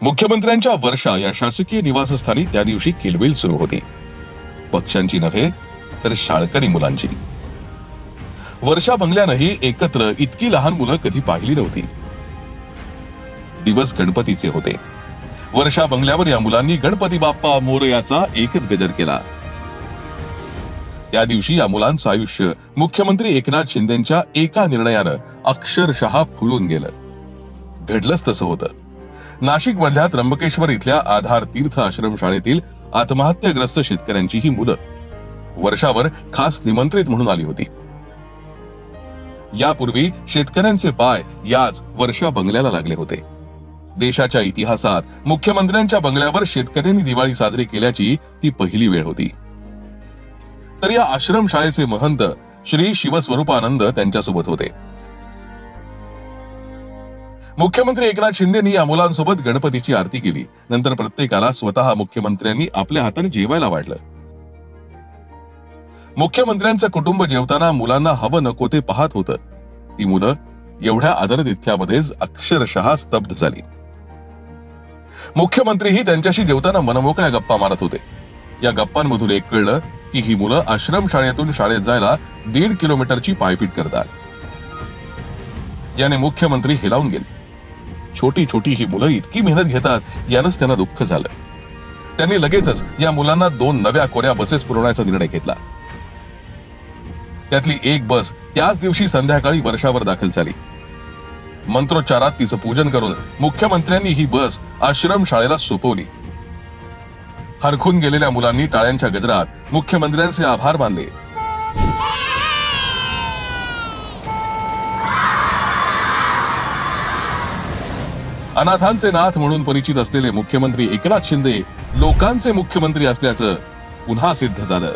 मुख्यमंत्र्यांच्या वर्षा या शासकीय निवासस्थानी त्या दिवशी किलबिल सुरू होती. पक्षांची नव्हे तर शाळकरी मुलांची. वर्षा बंगल्यानंही एकत्र इतकी लहान मुलं कधी पाहिली नव्हती. दिवस गणपतीचे होते. वर्षा बंगल्यावर या मुलांनी गणपती बाप्पा मोरयाचा एकच गजर केला. त्या दिवशी या मुलांचं आयुष्य मुख्यमंत्री एकनाथ शिंदेच्या एका निर्णयानं अक्षरशः फुलून गेलं. घडलंच तसं होतं. नाशिक मधल्या त्र्यंबकेश्वर इथल्या आधार तीर्थ आश्रमशाळेतील आत्महत्याग्रस्त शेतकऱ्यांची ही मुलं वर्षावर खास निमंत्रित म्हणून आली होती. यापूर्वी शेतकऱ्यांचे पाय याच वर्षा बंगल्याला लागले होते. देशाच्या इतिहासात मुख्यमंत्र्यांच्या बंगल्यावर शेतकऱ्यांनी दिवाळी साजरी केल्याची ती पहिली वेळ होती. तर या आश्रमशाळेचे महंत श्री शिवस्वरूपानंद त्यांच्यासोबत होते. मुख्यमंत्री एकनाथ शिंदेनी या मुलांसोबत गणपतीची आरती केली. नंतर प्रत्येकाला स्वतः मुख्यमंत्र्यांनी आपल्या हाताने जेवायला वाढलं. मुख्यमंत्र्यांचं कुटुंब जेवताना मुलांना हवं नको ते पाहत होतं. ती मुलं एवढ्या आदरातिथ्यामध्येच अक्षरशः स्तब्ध झाली. मुख्यमंत्रीही त्यांच्याशी जेवताना मनमोकळ्या गप्पा मारत होते. या गप्पांमधून एक कळलं की ही मुलं आश्रमशाळेतून शाळेत जायला 1.5 किलोमीटरची पायपीट करतात. याने मुख्यमंत्री हेलावून गेले. छोटी छोटी ही मुलं इतकी मेहनत घेतात यानंच त्यांना दुःख झालं. त्यांनी लगेचच या मुलांना 2 नव्या कोऱ्या बसेस पुरवण्याचा निर्णय घेतला. त्यातली एक बस त्याच दिवशी संध्याकाळी वर्षावर दाखल झाली. मंत्रोच्चारात तिचं पूजन करून मुख्यमंत्र्यांनी ही बस आश्रमशाळेला सोपवली. हरखून गेलेल्या मुलांनी टाळ्यांच्या गजरात मुख्यमंत्र्यांचे आभार मानले. अनाथांचे नाथ म्हणून परिचित असलेले मुख्यमंत्री एकनाथ शिंदे लोकांचे मुख्यमंत्री असल्याचं पुन्हा सिद्ध झालं.